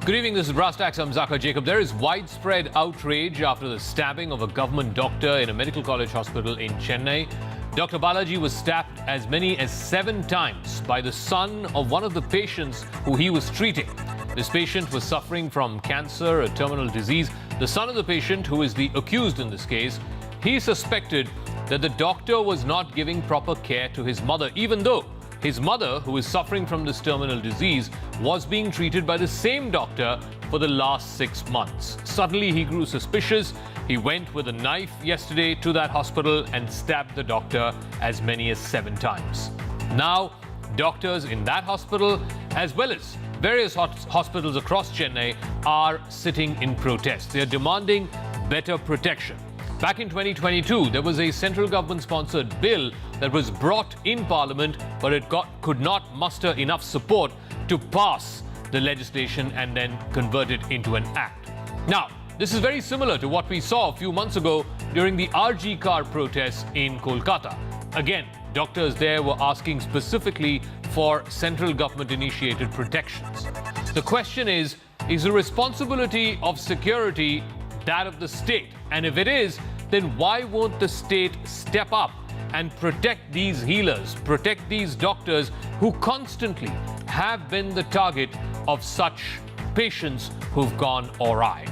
Good evening, this is Tacks. I'm Zakka Jacob. There is widespread outrage after the stabbing of a government doctor in a medical college hospital in Chennai. Dr. Balaji was stabbed as many as 7 times by the son of one of the patients who he was treating. This patient was suffering from cancer, a terminal disease. The son of the patient, who is the accused in this case, he suspected that the doctor was not giving proper care to his mother, even though his mother, who is suffering from this terminal disease, was being treated by the same doctor for the last 6 months. Suddenly, he grew suspicious. He went with a knife yesterday to that hospital and stabbed the doctor as many as 7 times. Now, doctors in that hospital, as well as various hospitals across Chennai, are sitting in protest. They are demanding better protection. Back in 2022, there was a central government-sponsored bill that was brought in Parliament, but it could not muster enough support to pass the legislation and then convert it into an act. Now, this is very similar to what we saw a few months ago during the RG car protests in Kolkata. Again, doctors there were asking specifically for central government-initiated protections. The question is the responsibility of security that of the state? And if it is, then why won't the state step up and protect these healers, protect these doctors who constantly have been the target of such patients who've gone awry?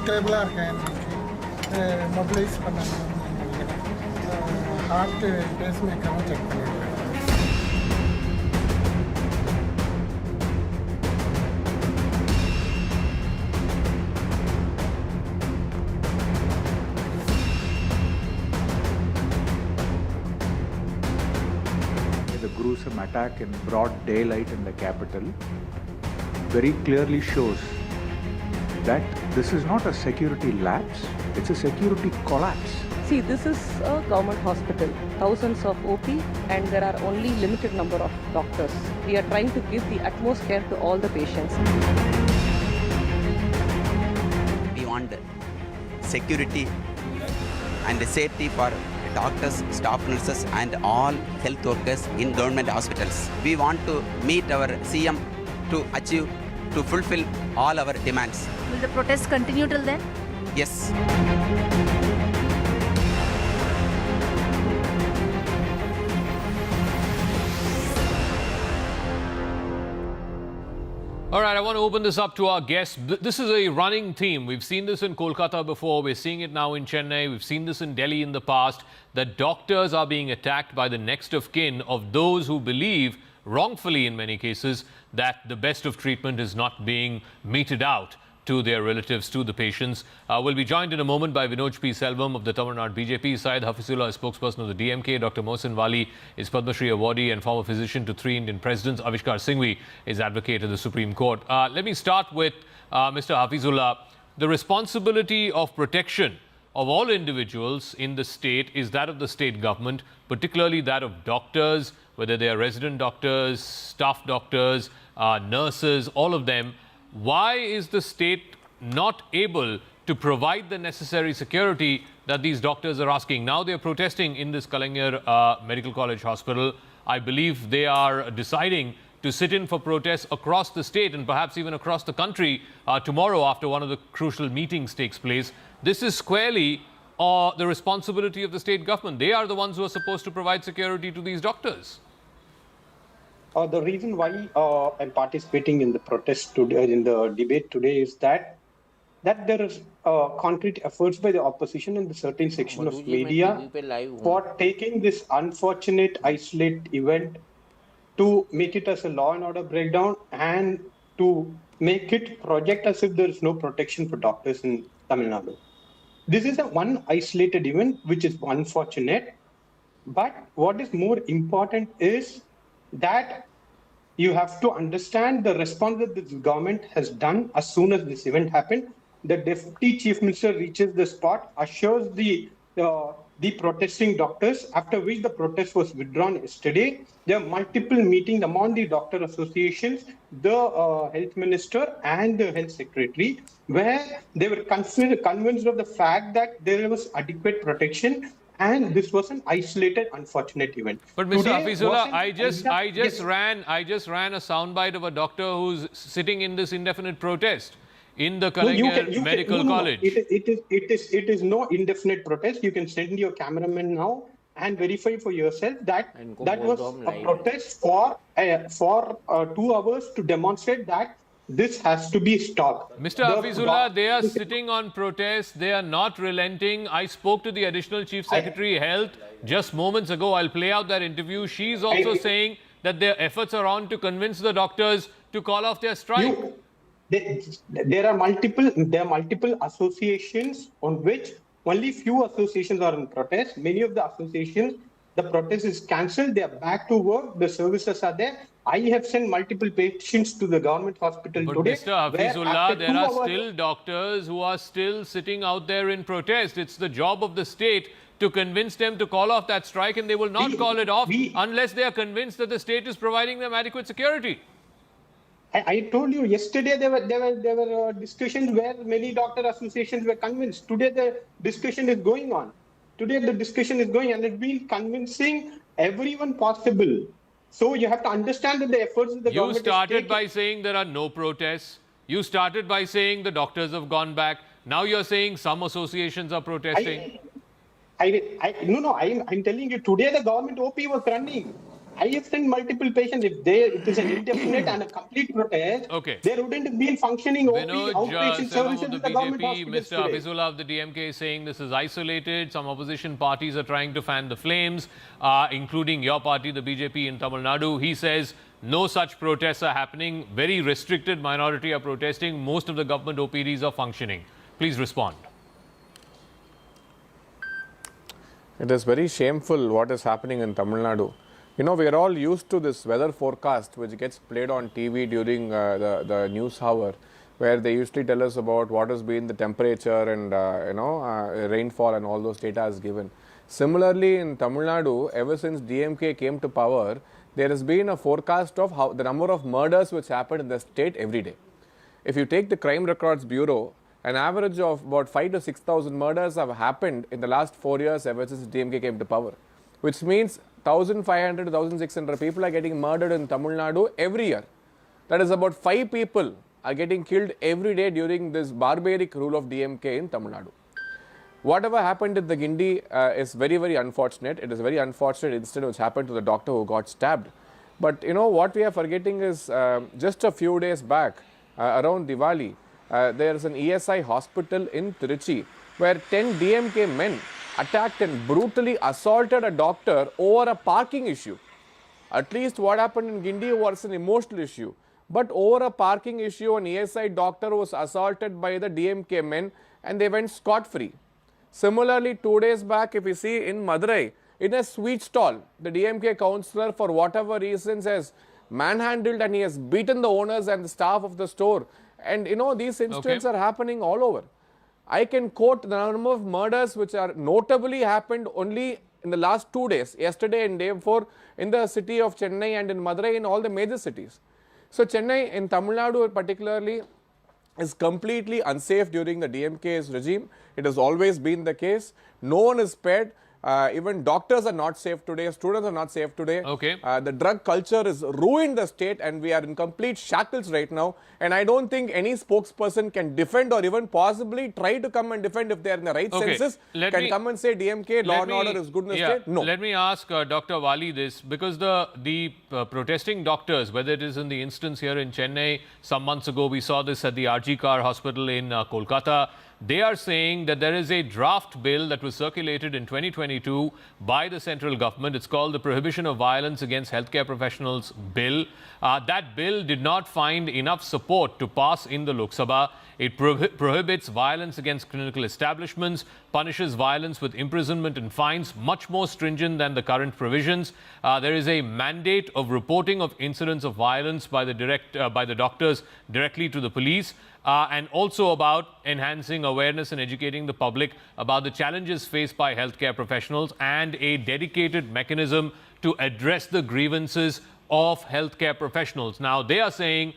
ஸ்டேபிளாக இருக்கேன் mobilise பண்ணணும் heart பேஸ்மேக்கரும் check பண்ணிடுறேன். The gruesome attack in broad daylight in the capital very clearly shows that this is not a security lapse, it's a security collapse. See, this is a government hospital, thousands of OP, and there are only limited number of doctors. We are trying to give the utmost care to all the patients. We want security and safety for doctors, staff nurses and all health workers in government hospitals. We want to meet our CM to fulfill all our demands. Will the protest continue till then? Yes. All right, I want to open this up to our guests. This is a running theme. We've seen this in Kolkata before. We're seeing it now in Chennai. We've seen this in Delhi in the past, that doctors are being attacked by the next of kin of those who believe, wrongfully in many cases, that the best of treatment is not being meted out to their relatives, to the patients. We'll be joined in a moment by Vinod P. Selvam of the Tamil Nadu BJP side. Hafizullah is spokesperson of the DMK. Dr. Mohsin Wali is Padma Shri awardee and former physician to 3 Indian presidents. Avishkar Singhvi is advocate of the Supreme Court. Let me start with Mr. Hafizullah. The responsibility of protection of all individuals in the state is that of the state government, particularly that of doctors, whether they are resident doctors, staff doctors, nurses, all of them. Why is the state not able to provide the necessary security that these doctors are asking? Now they are protesting in this Kalangir Medical College Hospital. I believe they are deciding to sit in for protests across the state and perhaps even across the country tomorrow after one of the crucial meetings takes place. This is squarely the responsibility of the state government. They are the ones who are supposed to provide security to these doctors. The reason why I'm participating in the protest today, in the debate today, is that there is concrete efforts by the opposition and the certain section of media for taking this unfortunate, isolated event to make it as a law and order breakdown and to make it project as if there is no protection for doctors in Tamil Nadu. This is one isolated event, which is unfortunate. But what is more important is that you have to understand the response that this government has done as soon as this event happened. The Deputy Chief Minister reaches the spot, assures the the protesting doctors, after which the protest was withdrawn yesterday. There are multiple meetings among the doctor associations, the health minister and the health secretary, where they were convinced of the fact that there was adequate protection and this was an isolated, unfortunate event. But Mr. Today Hafizullah, wasn't I just yes. ran a soundbite of a doctor who's sitting in this indefinite protest in the No, Kalangir Medical College. It is no indefinite protest. You can send your cameraman now and verify for yourself that that was a protest for 2 hours to demonstrate that this has to be stopped. Mr. Hafizullah, they are sitting on protest. They are not relenting. I spoke to the Additional Chief Secretary Health just moments ago. I'll play out that interview. She's also saying that their efforts are on to convince the doctors to call off their strike. There are multiple associations on which only few associations are in protest. Many of the associations, the protest is cancelled. They are back to work. The services are there. I have sent multiple patients to the government hospital But today. Mr. Hafizullah, there are still doctors who are still sitting out there in protest. It's the job of the state to convince them to call off that strike, and they will not call it off unless they are convinced that the state is providing them adequate security. I told you yesterday there were discussions where many doctor associations were convinced. Today the discussion is going on. Today the discussion is going and it's been convincing everyone possible. So you have to understand that the efforts of the government. You started by saying there are no protests. You started by saying the doctors have gone back. Now you're saying some associations are protesting. I'm telling you, today the government OP was running. I have sent multiple patients. If it is an indefinite and a complete protest, there wouldn't have been functioning OP, outpatient services in the government hospitals Mr. Hafizullah of the DMK is saying this is isolated. Some opposition parties are trying to fan the flames, including your party, the BJP in Tamil Nadu. He says no such protests are happening. Very restricted minority are protesting. Most of the government OPDs are functioning. Please respond. It is very shameful what is happening in Tamil Nadu. You know, we are all used to this weather forecast which gets played on TV during the news hour, where they usually tell us about what has been the temperature and, rainfall and all those data is given. Similarly, in Tamil Nadu, ever since DMK came to power, there has been a forecast of how the number of murders which happened in the state every day. If you take the Crime Records Bureau, an average of about 5,000 to 6,000 murders have happened in the last 4 years ever since DMK came to power, which means 1,500 to 1,600 people are getting murdered in Tamil Nadu every year. That is about 5 people are getting killed every day during this barbaric rule of DMK in Tamil Nadu. Whatever happened in the Guindy is very, very unfortunate. It is a very unfortunate incident which happened to the doctor who got stabbed. But you know what we are forgetting is just a few days back, around Diwali, there is an ESI hospital in Trichy where 10 DMK men attacked and brutally assaulted a doctor over a parking issue. At least what happened in Guindy was an emotional issue. But over a parking issue, an ESI doctor was assaulted by the DMK men and they went scot-free. Similarly, 2 days back, if you see in Madurai, in a sweet stall, the DMK councillor, for whatever reasons, has manhandled and he has beaten the owners and the staff of the store. And you know, these incidents are happening all over. I can quote the number of murders which are notably happened only in the last 2 days, yesterday and day before, in the city of Chennai and in Madurai, in all the major cities. So Chennai, in Tamil Nadu particularly, is completely unsafe during the DMK's regime. It has always been the case. No one is spared. Even doctors are not safe today. Students are not safe today. The drug culture has ruined the state and we are in complete shackles right now. And I don't think any spokesperson can defend or even possibly try to come and defend if they are in the right senses. Come and say DMK, law and order is good in the state? No. Let me ask Dr. Wali this, because the protesting doctors, whether it is in the instance here in Chennai, some months ago we saw this at the RG Kar Hospital in Kolkata, they are saying that there is a draft bill that was circulated in 2022 by the central government. It's called the Prohibition of Violence Against Healthcare Professionals Bill. That bill did not find enough support to pass in the Lok Sabha. It prohibits violence against clinical establishments, punishes violence with imprisonment and fines, much more stringent than the current provisions. There is a mandate of reporting of incidents of violence by the doctors directly to the police, and also about enhancing awareness and educating the public about the challenges faced by healthcare professionals and a dedicated mechanism to address the grievances of healthcare professionals. Now, they are saying,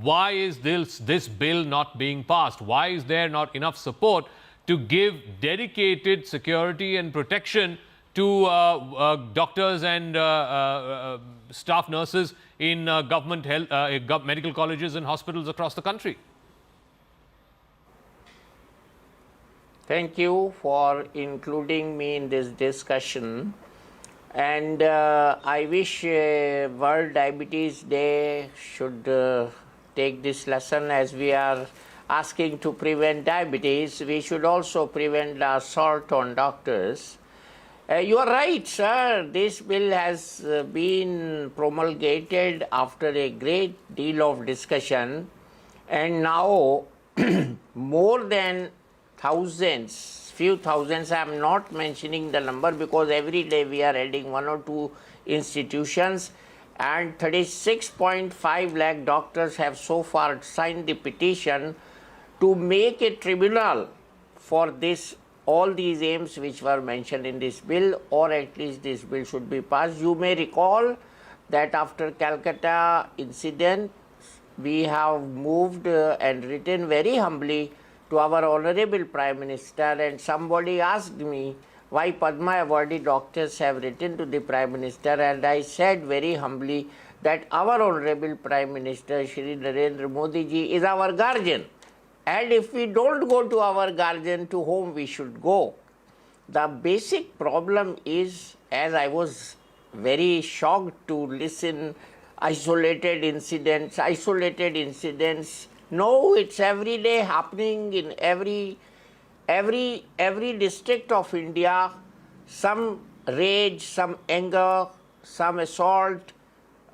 why is this bill not being passed? Why is there not enough support to give dedicated security and protection to doctors and staff nurses in government medical colleges and hospitals across the country? Thank you for including me in this discussion. And I wish World Diabetes Day should take this lesson. As we are asking to prevent diabetes, we should also prevent the assault on doctors. You are right, sir. This bill has been promulgated after a great deal of discussion, and now more than thousands, few thousands, I am not mentioning the number because every day we are adding 1 or 2 institutions, and 36.5 lakh doctors have so far signed the petition to make a tribunal for this, all these aims which were mentioned in this bill, or at least this bill should be passed. You may recall that after Calcutta incident, we have moved and written very humbly to our Honorable Prime Minister, and somebody asked me why Padma awardee doctors have written to the Prime Minister, and I said very humbly that our Honorable Prime Minister Shri Narendra Modi ji is our guardian. And if we don't go to our guardian, to whom we should go? The basic problem is, as I was very shocked to listen, isolated incidents. No, it's every day happening in every district of India. Some rage, some anger, some assault.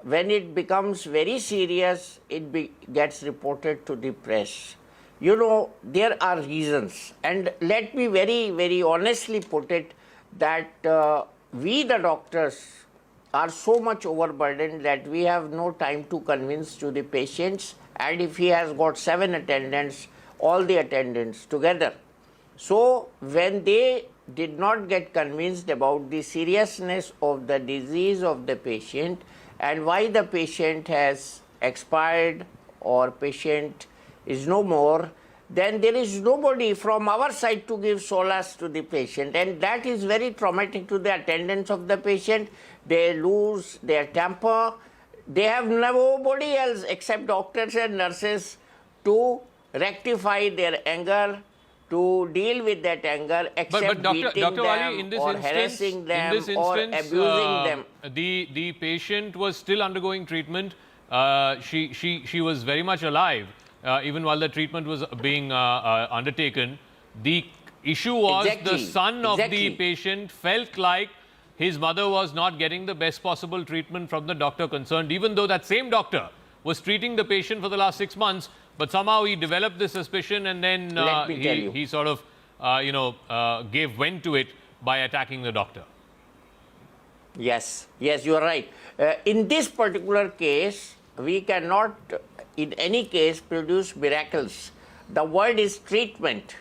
When it becomes very serious, it gets reported to the press. You know, there are reasons, and let me very, very honestly put it that we the doctors are so much overburdened that we have no time to convince to the patients, and if he has got 7 attendants, all the attendants together. So when they did not get convinced about the seriousness of the disease of the patient and why the patient has expired or patient is no more, then there is nobody from our side to give solace to the patient, and that is very traumatic to the attendants of the patient. They lose their temper. They have nobody else except doctors and nurses to rectify their anger, to deal with that anger, except beating Dr. them Ali, in this or instance, harassing them or abusing them. The patient was still undergoing treatment. She was very much alive. Even while the treatment was being undertaken. The issue was the son of the patient felt like his mother was not getting the best possible treatment from the doctor concerned, even though that same doctor was treating the patient for the last 6 months. But somehow he developed this suspicion, and then he sort of, gave vent to it by attacking the doctor. Yes, you are right. In this particular case, we cannot in any case produce miracles. The word is treatment.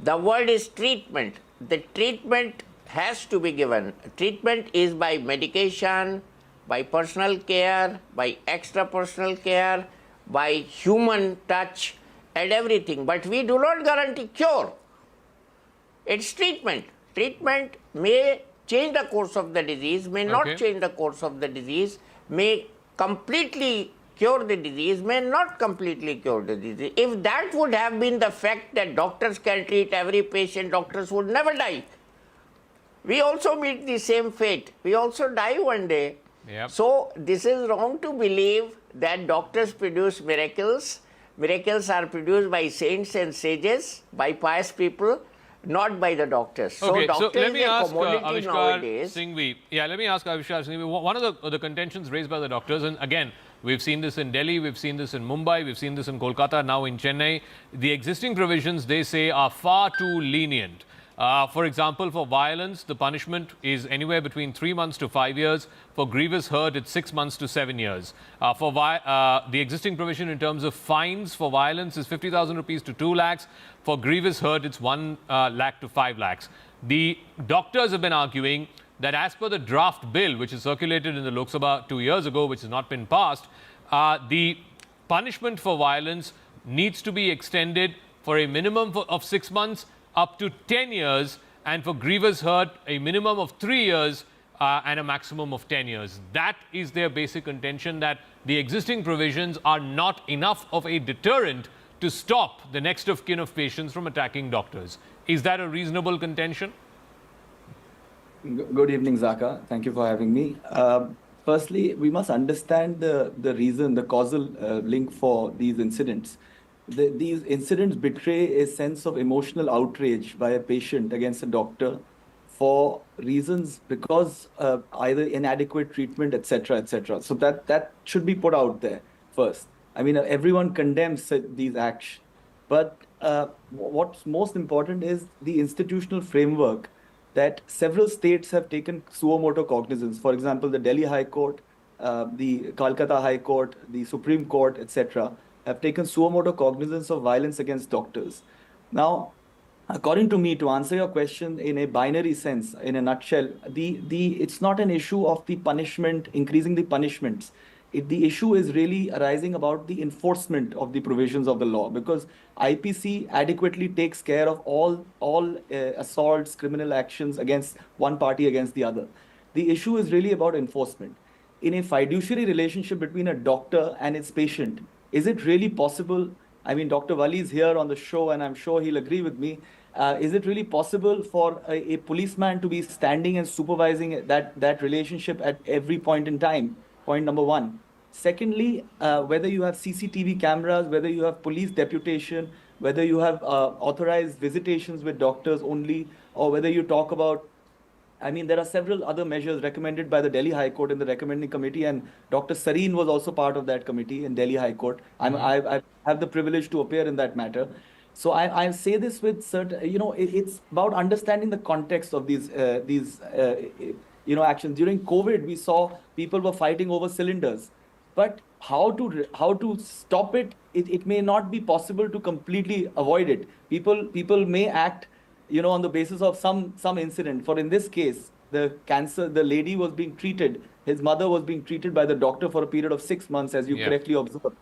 The word is treatment. The treatment has to be given. Treatment is by medication, by personal care, by extra personal care, by human touch and everything. But we do not guarantee cure. It's treatment. Treatment may change the course of the disease, may not change the course of the disease, may completely cure the disease, may not completely cure the disease. If that would have been the fact that doctors can treat every patient, doctors would never die. We also meet the same fate. We also die one day. Yep. So this is wrong to believe that doctors produce miracles. Miracles are produced by saints and sages, by pious people, not by the doctors. Okay, so let me ask commodity nowadays. Singhvi. Yeah, let me ask Avishkar Singhvi. One of the contentions raised by the doctors, and again, we've seen this in Delhi, we've seen this in Mumbai, we've seen this in Kolkata, now in Chennai. The existing provisions, they say, are far too lenient. For example, for violence, the punishment is anywhere between 3 months to 5 years. For grievous hurt, it's 6 months to 7 years. The existing provision in terms of fines for violence is 50,000 rupees to 2 lakhs. For grievous hurt, it's 1 lakh to 5 lakhs. The doctors have been arguing that as per the draft bill, which is circulated in the Lok Sabha 2 years ago, which has not been passed, the punishment for violence needs to be extended for a minimum of 6 months up to 10 years, and for grievous hurt, a minimum of 3 years and a maximum of 10 years. That is their basic contention, that the existing provisions are not enough of a deterrent to stop the next of kin of patients from attacking doctors. Is that a reasonable contention? Good evening, Zakka. Thank you for having me. Firstly, we must understand the reason, the causal link for these incidents. These incidents betray a sense of emotional outrage by a patient against a doctor for reasons because either inadequate treatment, etc., etc. So that should be put out there first. I mean, everyone condemns these acts, but what's most important is the institutional framework that several states have taken suo motu cognizance. For example, the Delhi High Court, the Calcutta High Court, the Supreme Court, etc., have taken suo motu cognizance of violence against doctors. Now, according to me, to answer your question in a binary sense, in a nutshell, it's not an issue of the punishment, increasing the punishments. The issue is really arising about the enforcement of the provisions of the law, because IPC adequately takes care of all assaults, criminal actions against one party against the other. The issue is really about enforcement. In a fiduciary relationship between a doctor and its patient, is it really possible? I mean, Dr. Wali is here on the show, and I'm sure he'll agree with me. Is it really possible for a policeman to be standing and supervising that relationship at every point in time? Point number one. Secondly, whether you have CCTV cameras, whether you have police deputation, whether you have authorized visitations with doctors only, or whether you talk about, I mean, there are several other measures recommended by the Delhi High Court in the recommending committee, and Dr. Sareen was also part of that committee in Delhi High Court. I have the privilege to appear in that matter. So I say this with certain, it's about understanding the context of these actions. During COVID, we saw people were fighting over cylinders. But how to stop it? It may not be possible to completely avoid it. People may act, on the basis of some incident. For in this case, the lady was being treated. His mother was being treated by the doctor for a period of 6 months, as you correctly observed.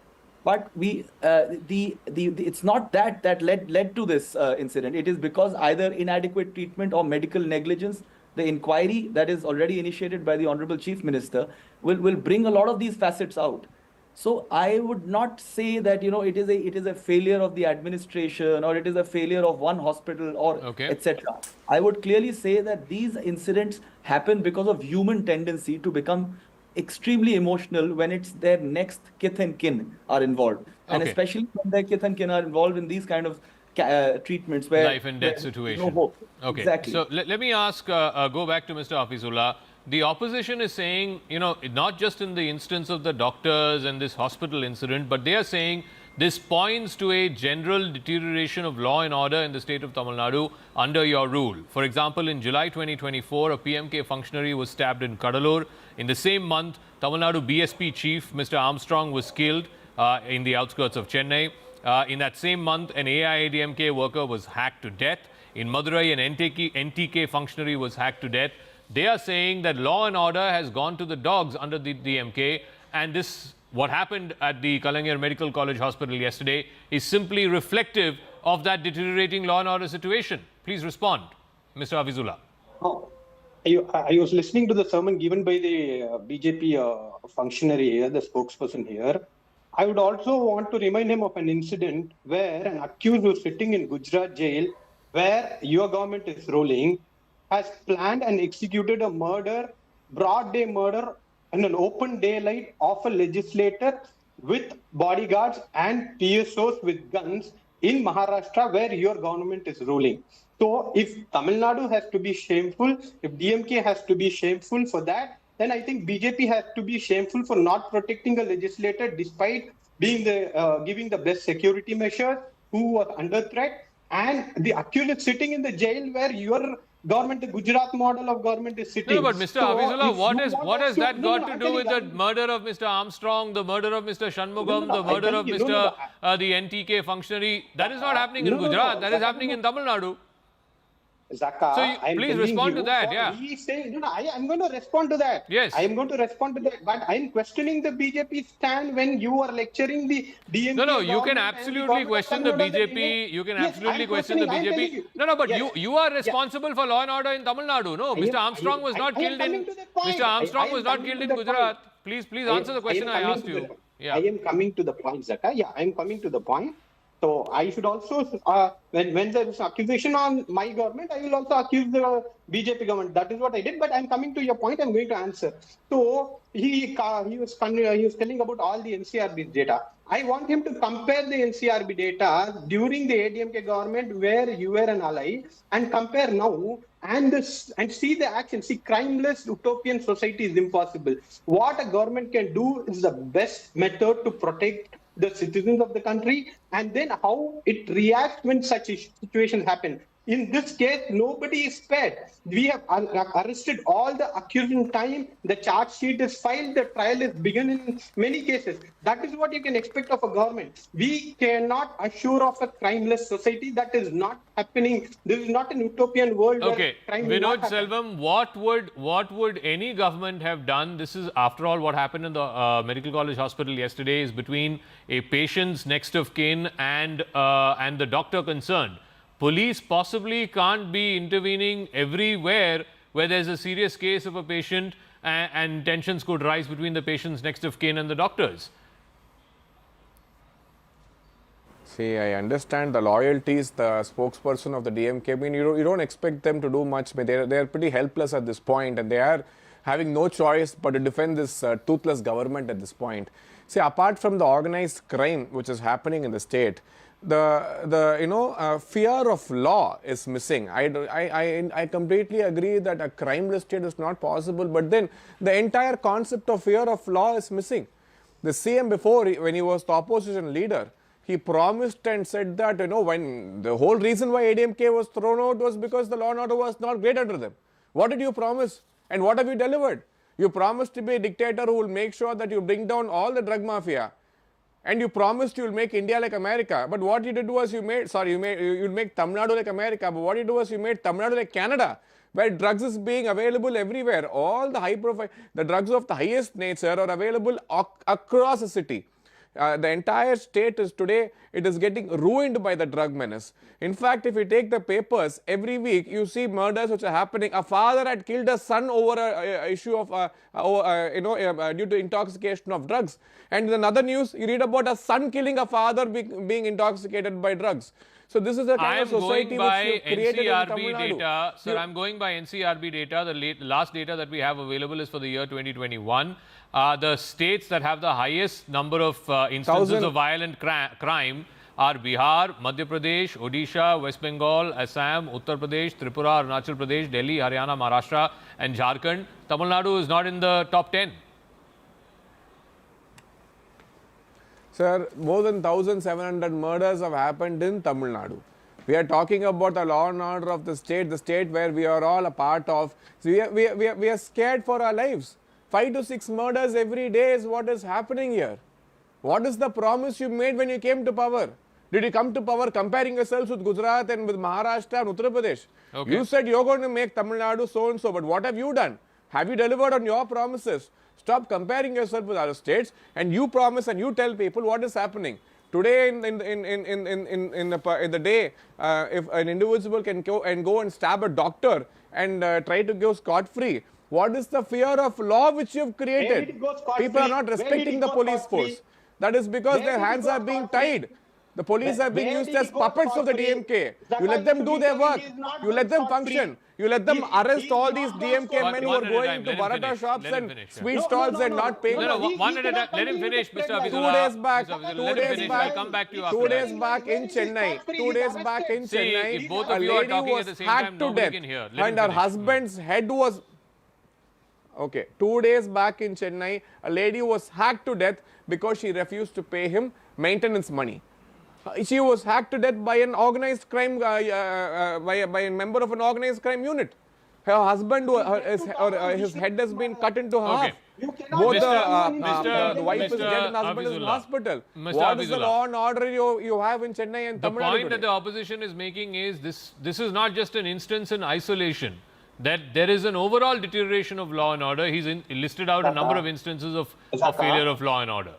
But it's not that led to this incident. It is because either inadequate treatment or medical negligence. The inquiry that is already initiated by the Honorable Chief Minister will bring a lot of these facets out. So I would not say that it is a failure of the administration, or it is a failure of one hospital, or etc. I would clearly say that these incidents happen because of human tendency to become extremely emotional when it's their next kith and kin are involved, and especially when their kith and kin are involved in these kind of treatments where life and death situation. No hope. Okay, exactly. So let me ask, go back to Mr. Hafizullah. The opposition is saying, not just in the instance of the doctors and this hospital incident, but they are saying this points to a general deterioration of law and order in the state of Tamil Nadu under your rule. For example, in July 2024, a PMK functionary was stabbed in Kadalur. In the same month, Tamil Nadu BSP chief, Mr. Armstrong, was killed in the outskirts of Chennai. In that same month, an AIADMK worker was hacked to death. In Madurai, an NTK functionary was hacked to death. They are saying that law and order has gone to the dogs under the DMK, and what happened at the Kalangir Medical College Hospital yesterday is simply reflective of that deteriorating law and order situation. Please respond, Mr. Hafizullah. I was listening to the sermon given by the BJP functionary here, the spokesperson here. I would also want to remind him of an incident where an accused was sitting in Gujarat jail, where your government is ruling, has planned and executed a murder, broad day murder, in an open daylight of a legislator with bodyguards and PSOs with guns in Maharashtra, where your government is ruling. So if Tamil Nadu has to be shameful, if DMK has to be shameful for that, then I think BJP has to be shameful for not protecting a legislator despite being giving the best security measures, who was under threat, and the accused is sitting in the jail where your government, the Gujarat model of government is sitting. No, but Mr. Hafizullah, what has that got to do with the I'm murder of Mr. Armstrong, the murder of Mr. Shanmugam, the I'm murder of telling you, Mr. The NTK functionary? That is not happening in Gujarat. That is happening in Tamil Nadu. Zakka, So please respond to that, yeah. He is saying, I'm going to respond to that. Yes. I am going to respond to that. But I am questioning the BJP stand when you are lecturing the DMK. No, you can government and the absolutely government of question the Tamil Nadu BJP. You can Yes, absolutely I'm question the questioning, I'm telling BJP. you. No, but Yes. you are responsible for law and order in Tamil Nadu. No, Mr. Armstrong was not killed in. Mr. Armstrong was not killed in Gujarat. Please answer the question I asked you. I am coming to the point, Zakka. Yeah, I am coming to the point. So I should also, when there is accusation on my government, I will also accuse the BJP government. That is what I did. But I'm coming to your point. I'm going to answer. So he was telling about all the NCRB data. I want him to compare the NCRB data during the ADMK government where you were an ally and compare now and see the action. See, crimeless utopian society is impossible. What a government can do is the best method to protect the citizens of the country, and then how it reacts when such situations happen. In this case, nobody is spared. We have arrested all the accused in time. The charge sheet is filed. The trial is begun in many cases. That is what you can expect of a government. We cannot assure of a crimeless society. That is not happening. This is not an utopian world. Okay, where crime will Vinod not happen. Selvam, what would any government have done? This is, after all, what happened in the Medical College Hospital yesterday is between a patient's next of kin and the doctor concerned. Police possibly can't be intervening everywhere where there's a serious case of a patient and tensions could rise between the patient's next of kin and the doctors. See, I understand the loyalties, the spokesperson of the DMK. I mean, you don't expect them to do much. But they're pretty helpless at this point, and they are having no choice but to defend this toothless government at this point. See, apart from the organized crime which is happening in the state, the fear of law is missing. I completely agree that a crimeless state is not possible, but then the entire concept of fear of law is missing. The CM before, when he was the opposition leader, he promised and said that, when the whole reason why ADMK was thrown out was because the law and order was not great under them. What did you promise? And what have you delivered? You promised to be a dictator who will make sure that you bring down all the drug mafia. And you promised you will make India like America. But what you did was you'll make Tamil Nadu like America. But what you do was you made Tamil Nadu like Canada, where drugs is being available everywhere. All the high profile, the drugs of the highest nature are available across the city. The entire state is today, it is getting ruined by the drug menace. In fact, if you take the papers, every week you see murders which are happening. A father had killed a son over an issue of, due to intoxication of drugs. And in another news, you read about a son killing a father being intoxicated by drugs. So this is the kind of society which you created in Tamil Nadu. Data. Sir, I'm going by NCRB data. The last data that we have available is for the year 2021. The states that have the highest number of instances of violent crime are Bihar, Madhya Pradesh, Odisha, West Bengal, Assam, Uttar Pradesh, Tripura, Arunachal Pradesh, Delhi, Haryana, Maharashtra and Jharkhand. Tamil Nadu is not in the top 10. Sir, more than 1,700 murders have happened in Tamil Nadu. We are talking about the law and order of the state where we are all a part of. So we are scared for our lives. 5 to 6 murders every day is what is happening here. What is the promise you made when you came to power? Did you come to power comparing yourselves with Gujarat and with Maharashtra and Uttar Pradesh? Okay. You said you're going to make Tamil Nadu so and so, but what have you done? Have you delivered on your promises? Stop comparing yourself with other states, and you promise and you tell people what is happening. Today in the day, if an individual can go and stab a doctor and try to go scot-free, what is the fear of law which you have created? People are not respecting the police force. That is because their hands are being tied. The police are being used as puppets of the DMK. You let them do their work. You let them function. You let them arrest all these DMK men who are going to Baratha shops and sweet stalls and not paying. One at a time. Let him finish, Mr. Abhizullah. 2 days back. 2 days back. I'll come back to you after 2 days back in Chennai. 2 days back in Chennai. If both of you are talking at the same time, nobody can hear. And her husband's head was... Okay, 2 days back in Chennai, a lady was hacked to death because she refused to pay him maintenance money. She was hacked to death by an organized crime, by a member of an organized crime unit. Her husband, his head has been cut into half. Both the wife is dead and the husband is in hospital. What is the law and order you have in Chennai and Tamil Nadu? The point that the opposition is making is this is not just an instance in isolation. That there is an overall deterioration of law and order. He's listed out a number of instances of failure of law and order.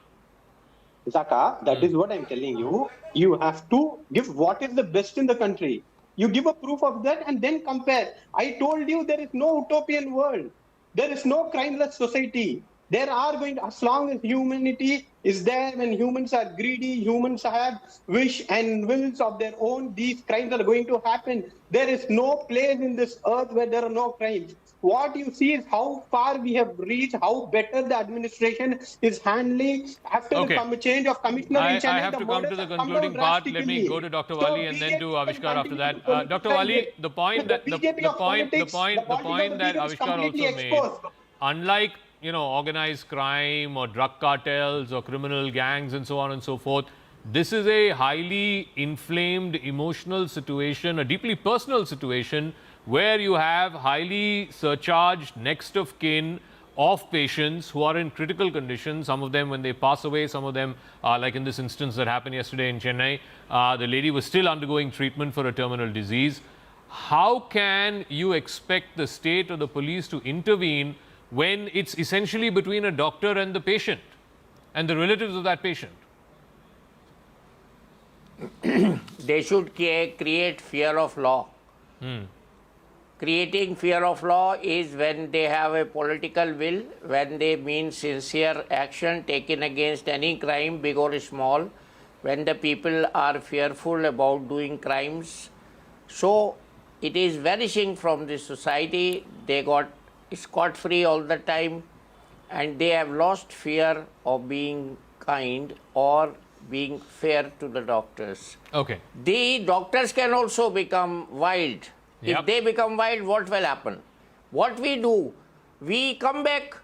Zakka, that is what I'm telling you. You have to give what is the best in the country. You give a proof of that and then compare. I told you there is no utopian world. There is no crimeless society. There are going to, as long as humanity is there, when humans are greedy, humans have wish and wills of their own, these crimes are going to happen. There is no place in this earth where there are no crimes. What you see is how far we have reached, how better the administration is handling after the change of commissioner in Chennai. I have to come to the concluding part. Let me go to Dr. Wali and then to Avishkar after that. Dr. Wali, the point that Avishkar also made, unlike organized crime or drug cartels or criminal gangs and so on and so forth, this is a highly inflamed emotional situation, a deeply personal situation where you have highly surcharged next of kin of patients who are in critical condition. Some of them when they pass away, some of them like in this instance that happened yesterday in Chennai, the lady was still undergoing treatment for a terminal disease. How can you expect the state or the police to intervene when it's essentially between a doctor and the patient and the relatives of that patient? They should create fear of law. Creating fear of law is when they have a political will, when they mean sincere action taken against any crime, big or small, when the people are fearful about doing crimes. So it is vanishing from the society. They got scot-free all the time, and they have lost fear of being kind or being fair to the doctors. Okay. The doctors can also become wild. Yep. If they become wild, what will happen? What we do, we come back,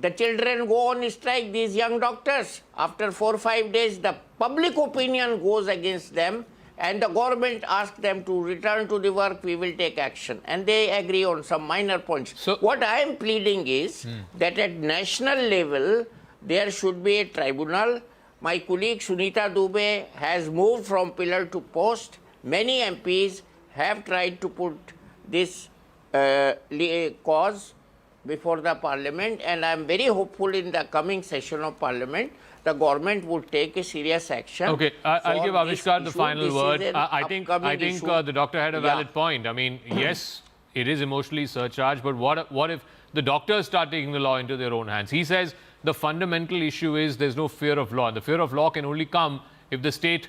the children go on strike, these young doctors. After 4 or 5 days, the public opinion goes against them, and the government asks them to return to the work, we will take action. And they agree on some minor points. So what I am pleading is that at national level, there should be a tribunal. My colleague Sunita Dubey has moved from pillar to post. Many MPs have tried to put this cause before the parliament, and I am very hopeful in the coming session of parliament, the government would take a serious action. Okay, I'll give Avishkar the final word. I think the doctor had a valid point. I mean, yes, it is emotionally surcharged, but what if the doctors start taking the law into their own hands? He says the fundamental issue is there's no fear of law. And the fear of law can only come if the state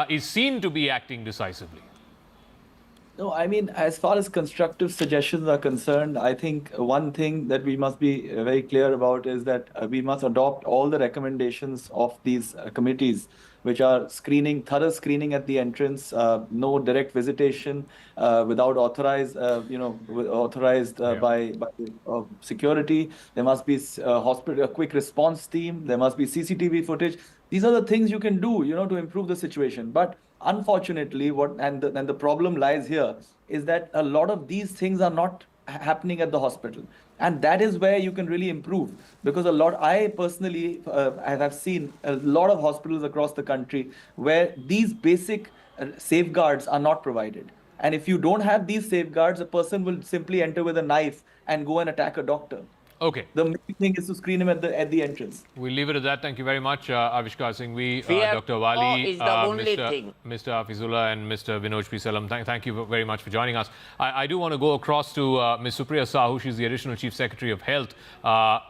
is seen to be acting decisively. No, I mean, as far as constructive suggestions are concerned, I think one thing that we must be very clear about is that we must adopt all the recommendations of these committees, which are thorough screening at the entrance, no direct visitation without authorized by security. There must be a quick response team. There must be CCTV footage. These are the things you can do, to improve the situation. But unfortunately, the problem lies here is that a lot of these things are not happening at the hospital, and that is where you can really improve. Because I personally have seen a lot of hospitals across the country where these basic safeguards are not provided, and if you don't have these safeguards, a person will simply enter with a knife and go and attack a doctor. Okay. The main thing is to screen him at the entrance. We'll leave it at that. Thank you very much, Avishkar Singhvi, Dr. Wali, Mr. Hafizullah and Mr. Vinod P. Salam. Thank you very much for joining us. I do want to go across to Ms. Supriya Sahu. She's the Additional Chief Secretary of Health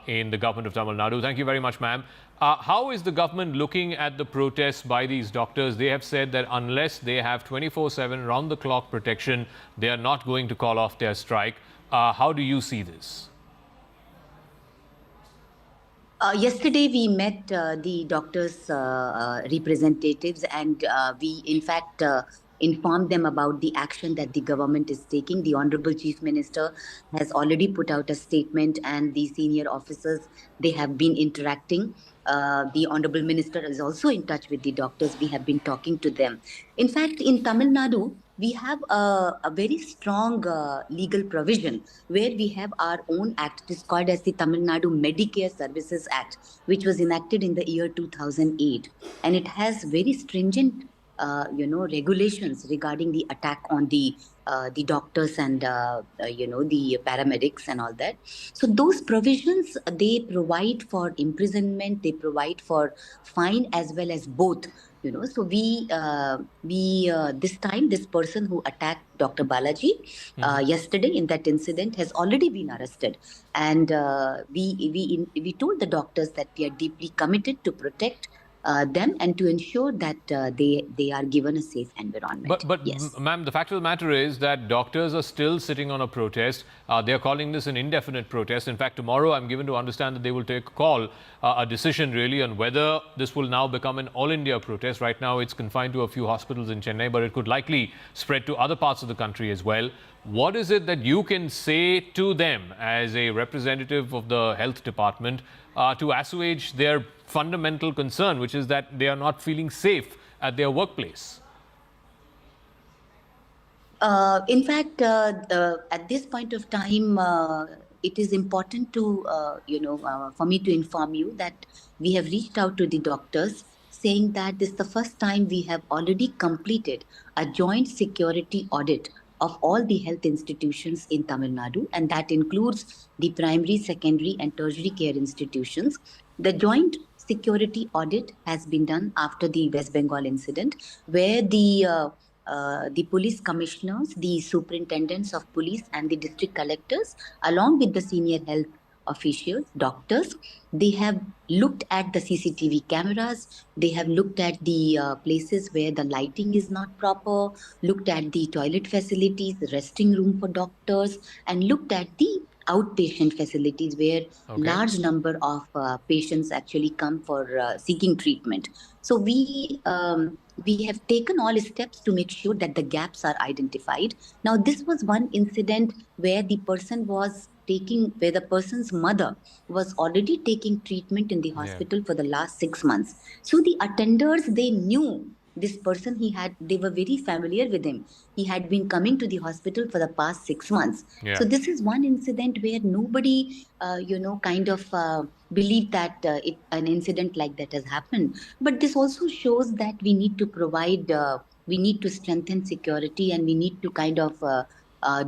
in the government of Tamil Nadu. Thank you very much, ma'am. How is the government looking at the protests by these doctors? They have said that unless they have 24/7 round-the-clock protection, they are not going to call off their strike. How do you see this? Yesterday, we met the doctors' representatives, and we, in fact, inform them about the action that the government is taking. The Honorable Chief Minister has already put out a statement, and the senior officers, they have been interacting. The Honorable Minister is also in touch with the doctors. We have been talking to them. In fact, in Tamil Nadu, we have a very strong legal provision where we have our own act. It is called as the Tamil Nadu Medicare Services Act, which was enacted in the year 2008. And it has very stringent regulations regarding the attack on the doctors and the paramedics and all that. So those provisions, they provide for imprisonment, they provide for fine as well as both. So we this time, this person who attacked Dr. Balaji yesterday in that incident has already been arrested, and we told the doctors that we are deeply committed to protect them and to ensure that they are given a safe environment. But yes. Ma'am, the fact of the matter is that doctors are still sitting on a protest. They are calling this an indefinite protest. In fact, tomorrow I'm given to understand that they will take a call, a decision really on whether this will now become an all-India protest. Right now it's confined to a few hospitals in Chennai, but it could likely spread to other parts of the country as well. What is it that you can say to them as a representative of the health department to assuage their fundamental concern, which is that they are not feeling safe at their workplace? In fact, at this point of time, it is important to, for me to inform you that we have reached out to the doctors saying that this is the first time we have already completed a joint security audit of all the health institutions in Tamil Nadu, and that includes the primary, secondary and tertiary care institutions. The joint security audit has been done after the West Bengal incident, where the police commissioners, the superintendents of police and the district collectors, along with the senior health officials, doctors, they have looked at the CCTV cameras, they have looked at the places where the lighting is not proper, looked at the toilet facilities, the resting room for doctors, and looked at the outpatient facilities where large number of patients actually come for seeking treatment. So we have taken all steps to make sure that the gaps are identified. Now, this was one incident where the person's mother was already taking treatment in the hospital for the last 6 months. So the attenders, they knew this person, they were very familiar with him. He had been coming to the hospital for the past 6 months. So this is one incident where nobody, believed that an incident like that has happened. But this also shows that we need to provide, we need to strengthen security, and we need to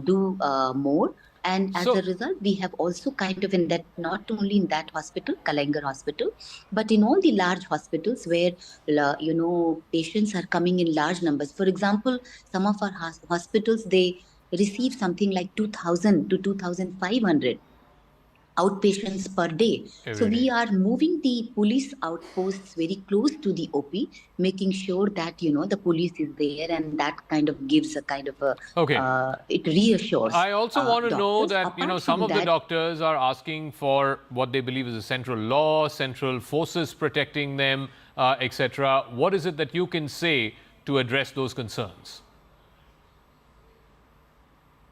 do more. And as a result, we have also in that, not only in that hospital, Kalangar Hospital, but in all the large hospitals where, patients are coming in large numbers. For example, some of our hospitals, they receive something like 2,000 to 2,500 outpatients per day. So we are moving the police outposts very close to the OP, making sure that, the police is there, and that gives it reassures. I also want to know that, some of the doctors are asking for what they believe is a central law, central forces protecting them, etc. What is it that you can say to address those concerns?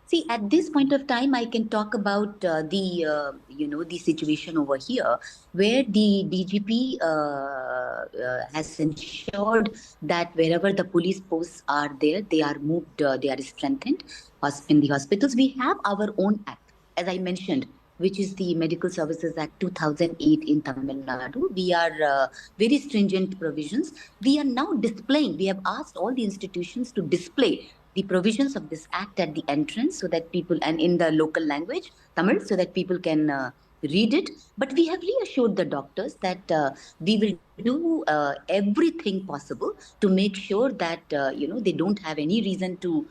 See, at this point of time, I can talk about the situation over here, where the DGP has ensured that wherever the police posts are there, they are moved, they are strengthened. In the hospitals, we have our own act, as I mentioned, which is the Medical Services Act 2008 in Tamil Nadu. We are very stringent provisions. We are now displaying, we have asked all the institutions to display the provisions of this act at the entrance, so that people, and in the local language, Tamil, so that people can read it. But we have reassured the doctors that we will do everything possible to make sure that, they don't have any reason to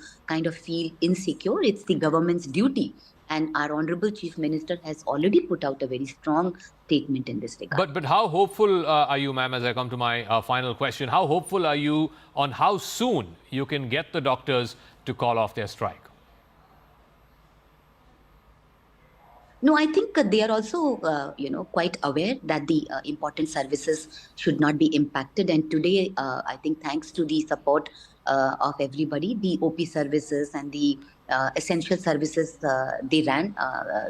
feel insecure. It's the government's duty. And our Honorable Chief Minister has already put out a very strong statement in this regard. But how hopeful are you, ma'am, as I come to my final question, how hopeful are you on how soon you can get the doctors to call off their strike? No, I think they are also, quite aware that the important services should not be impacted. And today, I think thanks to the support of everybody, the OP services and the essential services, they ran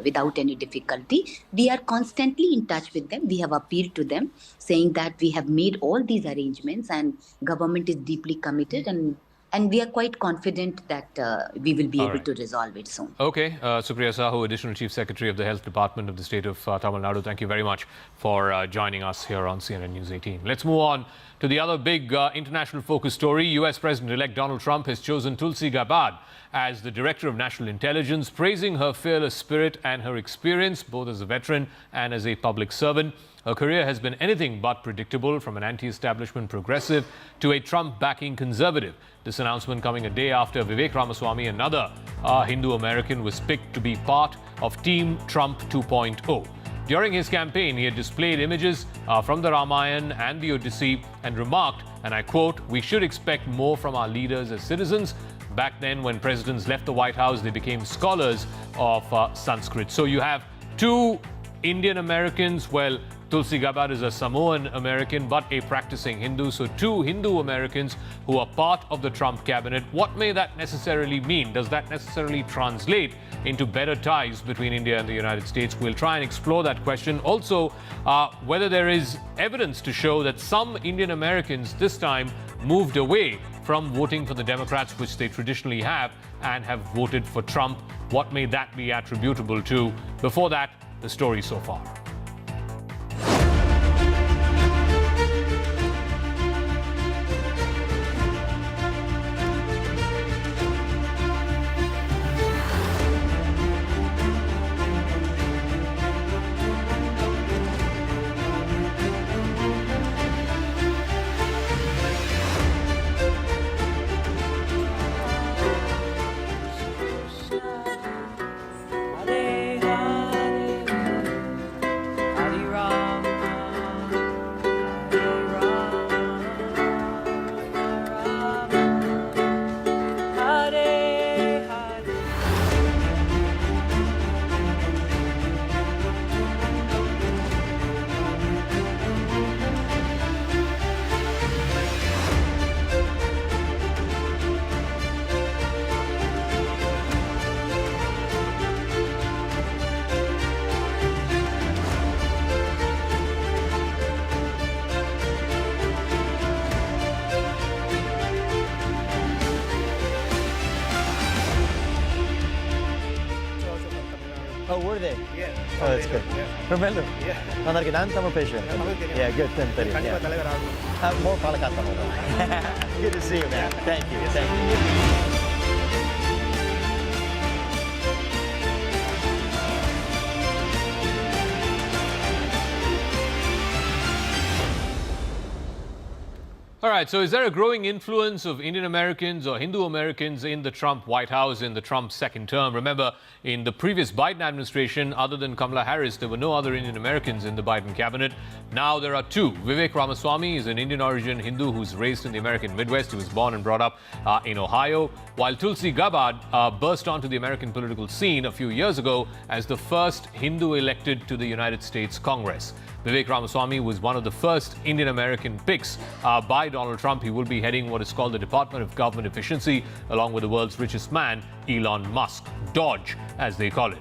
without any difficulty. We are constantly in touch with them. We have appealed to them saying that we have made all these arrangements and government is deeply committed, and we are quite confident that we will be able to resolve it soon. Okay, Supriya Sahu, Additional Chief Secretary of the Health Department of the state of Tamil Nadu, thank you very much for joining us here on CNN News 18. Let's move on to the other big international focus story. US President-elect Donald Trump has chosen Tulsi Gabbard as the Director of National Intelligence, praising her fearless spirit and her experience, both as a veteran and as a public servant. Her career has been anything but predictable, from an anti-establishment progressive to a Trump-backing conservative. This announcement coming a day after Vivek Ramaswamy, another Hindu-American, was picked to be part of Team Trump 2.0. During his campaign, he had displayed images from the Ramayana and the Odyssey and remarked, and I quote, "We should expect more from our leaders as citizens." Back then, when presidents left the White House, they became scholars of Sanskrit. So you have two Indian Americans. Well, Tulsi Gabbard is a Samoan American, but a practicing Hindu. So two Hindu Americans who are part of the Trump cabinet. What may that necessarily mean? Does that necessarily translate into better ties between India and the United States? We'll try and explore that question. Also, whether there is evidence to show that some Indian Americans this time moved away from voting for the Democrats, which they traditionally have, and have voted for Trump. What may that be attributable to? Before that, the story so far. Oh, were they? Yeah. Oh, that's good. From Melbourne? Yeah. Nandarki, I'm Tamil patient. Yeah, good. More Palakattam. Good to see you, man. Thank you. Thank you. All right, so is there a growing influence of Indian Americans or Hindu Americans in the Trump White House in the Trump second term? Remember, in the previous Biden administration, other than Kamala Harris, there were no other Indian Americans in the Biden cabinet. Now there are two. Vivek Ramaswamy is an Indian origin Hindu who's raised in the American Midwest. He was born and brought up in Ohio, while Tulsi Gabbard burst onto the American political scene a few years ago as the first Hindu elected to the United States Congress. Vivek Ramaswamy was one of the first Indian American picks by Donald Trump. He will be heading what is called the Department of Government Efficiency, along with the world's richest man, Elon Musk. Dodge, as they call it.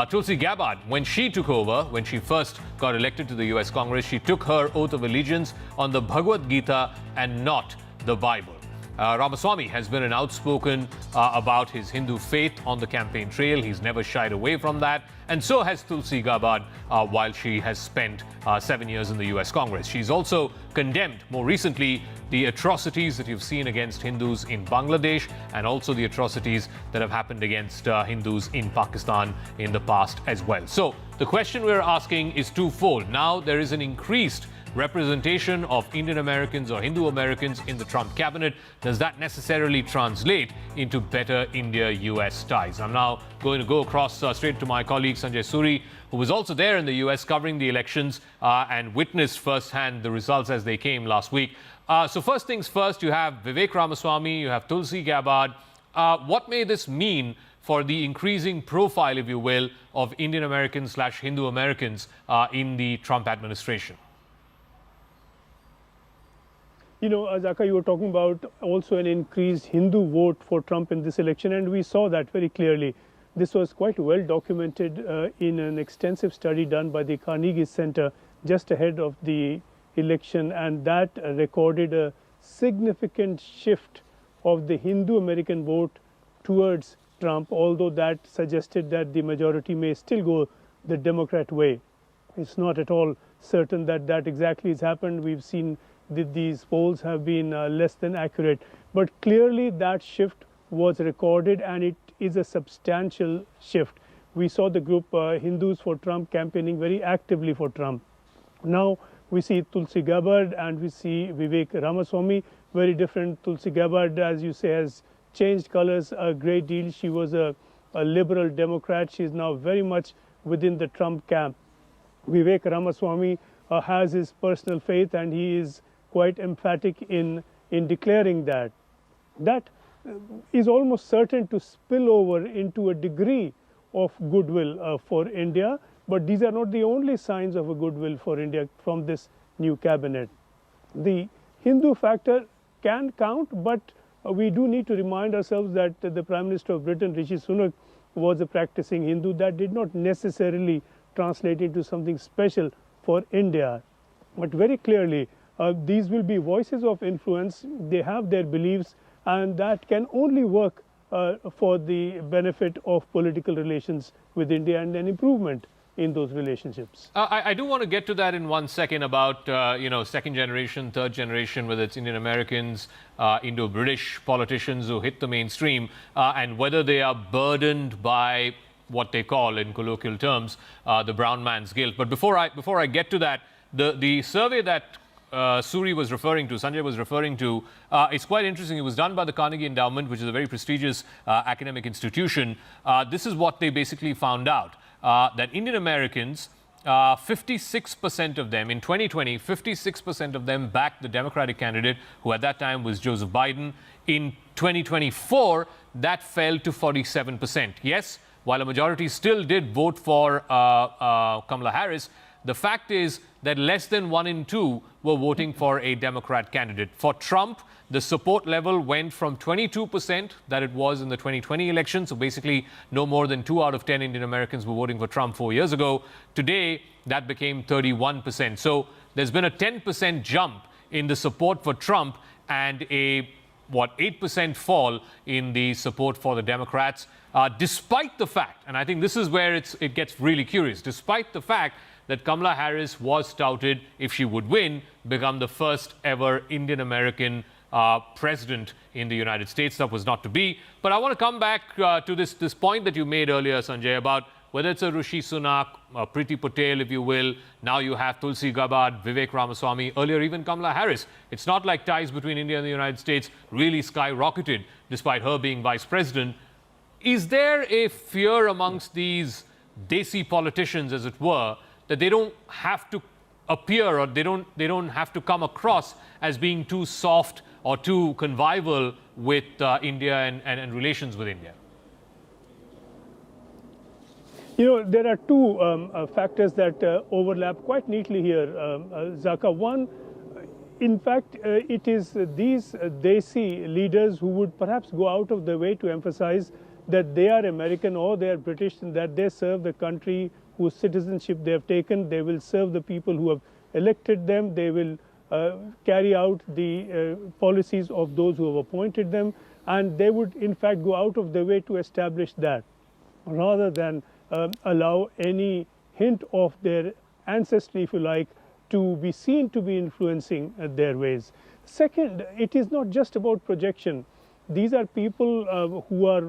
Tulsi Gabbard, when she took over, when she first got elected to the US Congress, she took her oath of allegiance on the Bhagavad Gita and not the Bible. Ramaswamy has been an outspoken about his Hindu faith on the campaign trail. He's never shied away from that. And so has Tulsi Gabbard while she has spent 7 years in the US Congress. She's also condemned more recently the atrocities that you've seen against Hindus in Bangladesh and also the atrocities that have happened against Hindus in Pakistan in the past as well. So the question we're asking is twofold. Now there is an increased representation of Indian Americans or Hindu Americans in the Trump cabinet. Does that necessarily translate into better India-US ties? I'm now going to go across straight to my colleague Sanjay Suri, who was also there in the US covering the elections and witnessed firsthand the results as they came last week. So first things first, you have Vivek Ramaswamy, you have Tulsi Gabbard. What may this mean for the increasing profile, if you will, of Indian Americans / Hindu Americans in the Trump administration? You know, Zakka, you were talking about also an increased Hindu vote for Trump in this election, and we saw that very clearly. This was quite well documented in an extensive study done by the Carnegie Center just ahead of the election, and that recorded a significant shift of the Hindu American vote towards Trump, although that suggested that the majority may still go the Democrat way. It's not at all certain that that exactly has happened. We've seen that these polls have been less than accurate, but clearly that shift was recorded, and it is a substantial shift. We saw the group Hindus for Trump campaigning very actively for Trump. Now we see Tulsi Gabbard and we see Vivek Ramaswamy, very different. Tulsi Gabbard, as you say, has changed colors a great deal. She was a liberal Democrat. She is now very much within the Trump camp. Vivek Ramaswamy has his personal faith, and he is quite emphatic in declaring that. That is almost certain to spill over into a degree of goodwill for India, but these are not the only signs of a goodwill for India from this new cabinet. The Hindu factor can count, but we do need to remind ourselves that the Prime Minister of Britain, Rishi Sunak, was a practicing Hindu. That did not necessarily translate into something special for India. But very clearly, these will be voices of influence. They have their beliefs, and that can only work for the benefit of political relations with India and an improvement in those relationships. I do want to get to that in 1 second about, second generation, third generation, whether it's Indian Americans, Indo-British politicians who hit the mainstream, and whether they are burdened by what they call, in colloquial terms, the brown man's guilt. But before I get to that, the survey that Sanjay was referring to, it's quite interesting. It was done by the Carnegie Endowment, which is a very prestigious academic institution. This is what they basically found out, that Indian Americans, 56% of them, in 2020, 56% of them backed the Democratic candidate, who at that time was Joseph Biden. In 2024, that fell to 47%. Yes, while a majority still did vote for Kamala Harris, the fact is that less than 1 in 2 were voting for a Democrat candidate. For Trump, the support level went from 22% that it was in the 2020 election, so basically no more than 2 out of 10 Indian Americans were voting for Trump 4 years ago. Today, that became 31%. So there's been a 10% jump in the support for Trump and a 8% fall in the support for the Democrats, despite the fact, and I think this is where it gets really curious, despite the fact that Kamala Harris was touted, if she would win, become the first ever Indian American president in the United States. That was not to be. But I want to come back to this point that you made earlier, Sanjay, about whether it's a Rishi Sunak, Priti Patel, if you will. Now you have Tulsi Gabbard, Vivek Ramaswamy, earlier even Kamala Harris. It's not like ties between India and the United States really skyrocketed despite her being vice president. Is there a fear amongst these desi politicians, as it were, that they don't have to appear, or they don't have to come across as being too soft or too convivial with India and relations with India? You know, there are two factors that overlap quite neatly here, Zakka. One, in fact, it is these desi leaders who would perhaps go out of their way to emphasize that they are American or they are British and that they serve the country whose citizenship they have taken. They will serve the people who have elected them. They will carry out the policies of those who have appointed them. And they would, in fact, go out of their way to establish that, rather than allow any hint of their ancestry, if you like, to be seen to be influencing their ways. Second, it is not just about projection. These are people who are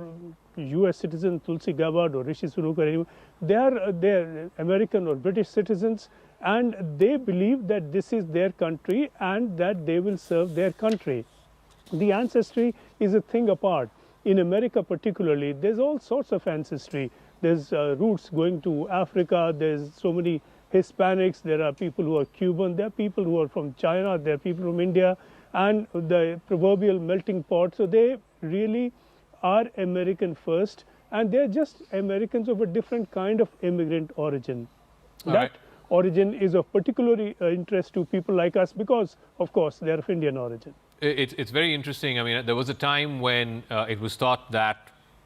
US citizens, Tulsi Gabbard or Rishi Sunak, or anyone. They're American or British citizens, and they believe that this is their country and that they will serve their country. The ancestry is a thing apart. In America particularly, there's all sorts of ancestry. There's roots going to Africa. There's so many Hispanics. There are people who are Cuban. There are people who are from China. There are people from India, and the proverbial melting pot. So they really are American first, and they're just Americans of a different kind of immigrant origin. All That right. origin is of particular interest to people like us because, of course, they're of Indian origin. It's very interesting. I mean, there was a time when it was thought that,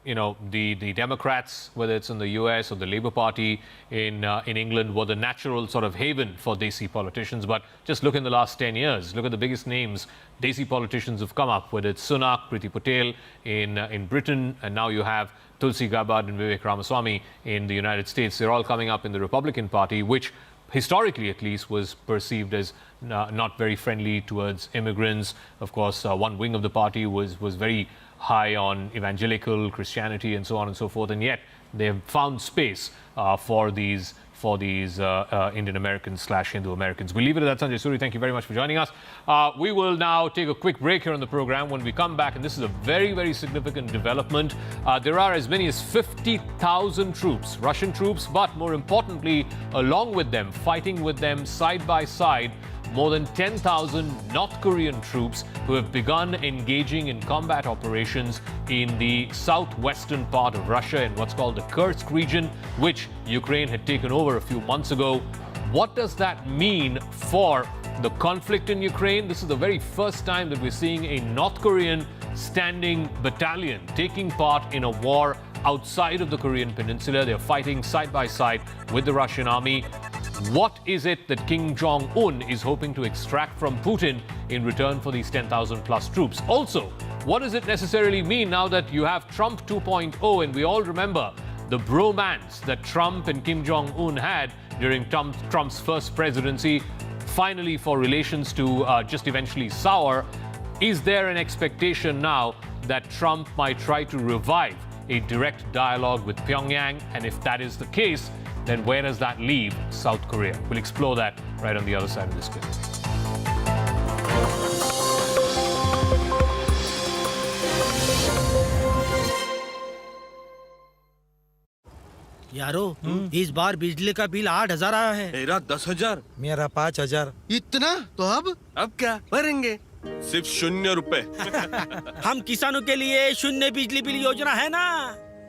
you know, the Democrats, whether it's in the US or the Labour Party in England, were the natural sort of haven for Desi politicians. But just look in the last 10 years, look at the biggest names Desi politicians have come up, whether it's Sunak, Priti Patel in Britain, and now you have Tulsi Gabbard and Vivek Ramaswamy in the United States. They're all coming up in the Republican Party, which historically at least was perceived as not very friendly towards immigrants. Of course, one wing of the party was very high on evangelical Christianity and so on and so forth, and yet they have found space for these Indian Americans / Hindu Americans. We'll leave it at that, Sanjay Suri. Thank you very much for joining us. We will now take a quick break here on the program. When we come back, and this is a very, very significant development, there are as many as 50,000 troops, Russian troops, but more importantly, along with them, fighting with them side by side, more than 10,000 North Korean troops who have begun engaging in combat operations in the southwestern part of Russia in what's called the Kursk region, which Ukraine had taken over a few months ago. What does that mean for the conflict in Ukraine? This is the very first time that we're seeing a North Korean standing battalion taking part in a war outside of the Korean peninsula. They're fighting side by side with the Russian army. What is it that Kim Jong-un is hoping to extract from Putin in return for these 10,000 plus troops? Also, what does it necessarily mean now that you have Trump 2.0, and we all remember the bromance that Trump and Kim Jong-un had during Trump's first presidency, finally for relations to just eventually sour? Is there an expectation now that Trump might try to revive a direct dialogue with Pyongyang? And if that is the case, then where does that leave South Korea? We'll explore that right on the other side of this clip. यारो इस बार बिजली का bill 8,000 आया है। मेरा 10,000। मेरा 5,000। इतना? तो अब क्या भरेंगे? सिर्फ 0 रुपए। हम किसानों के लिए शून्य बिजली बिल योजना है ना।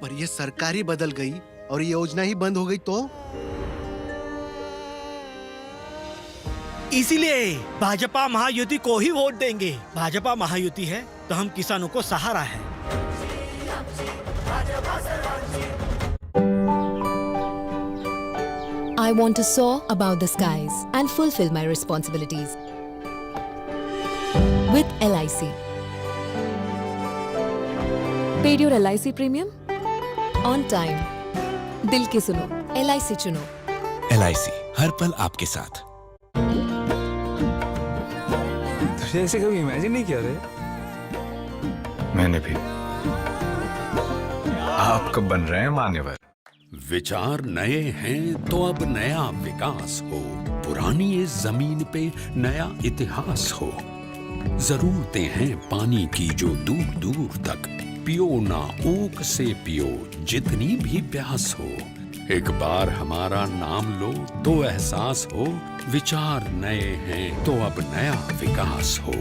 पर ये सरकारी बदल गई और ये योजना ही बंद हो गई तो? इसीलिए भाजपा महायुति को ही वोट देंगे। भाजपा महायुति है तो हम किसानों को सहारा है। I want to soar above the skies and fulfill my responsibilities. With LIC. Paid your LIC premium? On time. दिल की सुनो, LIC चुनो। LIC हर पल आपके साथ। तुझे ऐसे कभी इमेजिन नहीं किया रे? मैंने भी। आप कब बन रहे हैं मान्यवर? विचार नए हैं तो अब नया विकास हो, पुरानी इस जमीन पे नया इतिहास हो। जरूरतें हैं पानी की जो दूर दूर तक, पियो ना ऊक से पियो जितनी भी प्यास हो। एक बार हमारा नाम लो तो एहसास हो, विचार नए हैं तो अब नया विकास हो।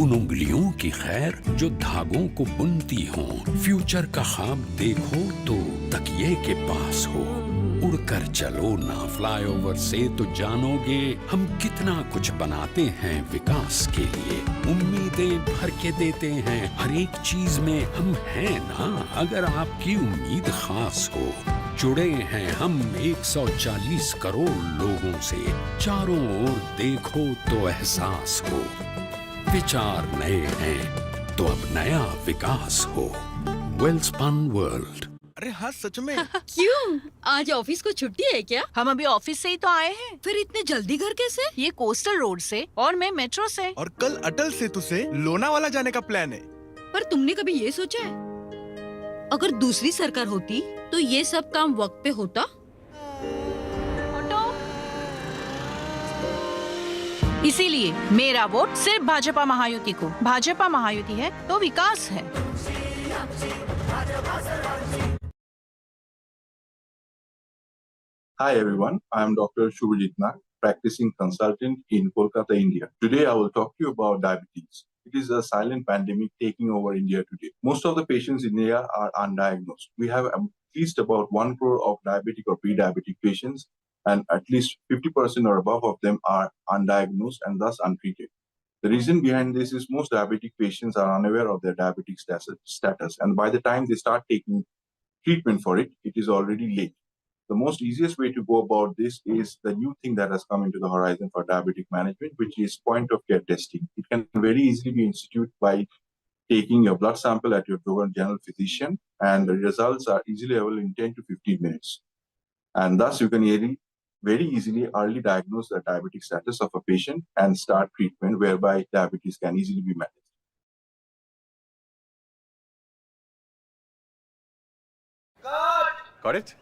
उन उंगलियों की खैर जो धागों को बुनती हो, फ्यूचर का ख्वाब देखो तो तकिए के पास हो। उड़कर चलो ना फ्लाईओवर से तो जानोगे हम कितना कुछ बनाते हैं विकास के लिए। उम्मीदें भर के देते हैं हर एक चीज में हम हैं ना, अगर आपकी उम्मीद खास हो। जुड़े हैं हम 140 करोड़ लोगों से, चारों ओर देखो तो एहसास हो। विचार नए हैं तो अब नया विकास हो। वेलस्पन वर्ल्ड। अरे हाँ सच में। क्यों? आज ऑफिस को छुट्टी है क्या? हम अभी ऑफिस से ही तो आए हैं। फिर इतने जल्दी घर कैसे? ये कोस्टल रोड से और मैं मेट्रो से। और कल अटल सेतु से लोनावाला जाने का प्लान है। पर तुमने कभी ये सोचा है अगर दूसरी सरकार होती तो ये सब काम वक्त पे होता? इसीलिए मेरा वोट सिर्फ भाजपा महायुति को। भाजपा महायुति है तो विकास है। Hi everyone, I am Dr. Shubhajit Nag, practicing consultant in Kolkata, India. Today I will talk to you about diabetes. it is a silent pandemic taking over India today. Most of the patients in India are undiagnosed. We have at least about 1 crore of diabetic or pre-diabetic patients, and at least 50% or above of them are undiagnosed and thus untreated. The reason behind this is most diabetic patients are unaware of their diabetic status, and by the time they start taking treatment for it, it is already late. The most easiest way to go about this is the new thing that has come into the horizon for diabetic management, which is point-of-care testing. It can very easily be instituted by taking your blood sample at your general physician, and the results are easily available in 10 to 15 minutes. And thus, you can very easily early diagnose the diabetic status of a patient and start treatment whereby diabetes can easily be managed. Got it?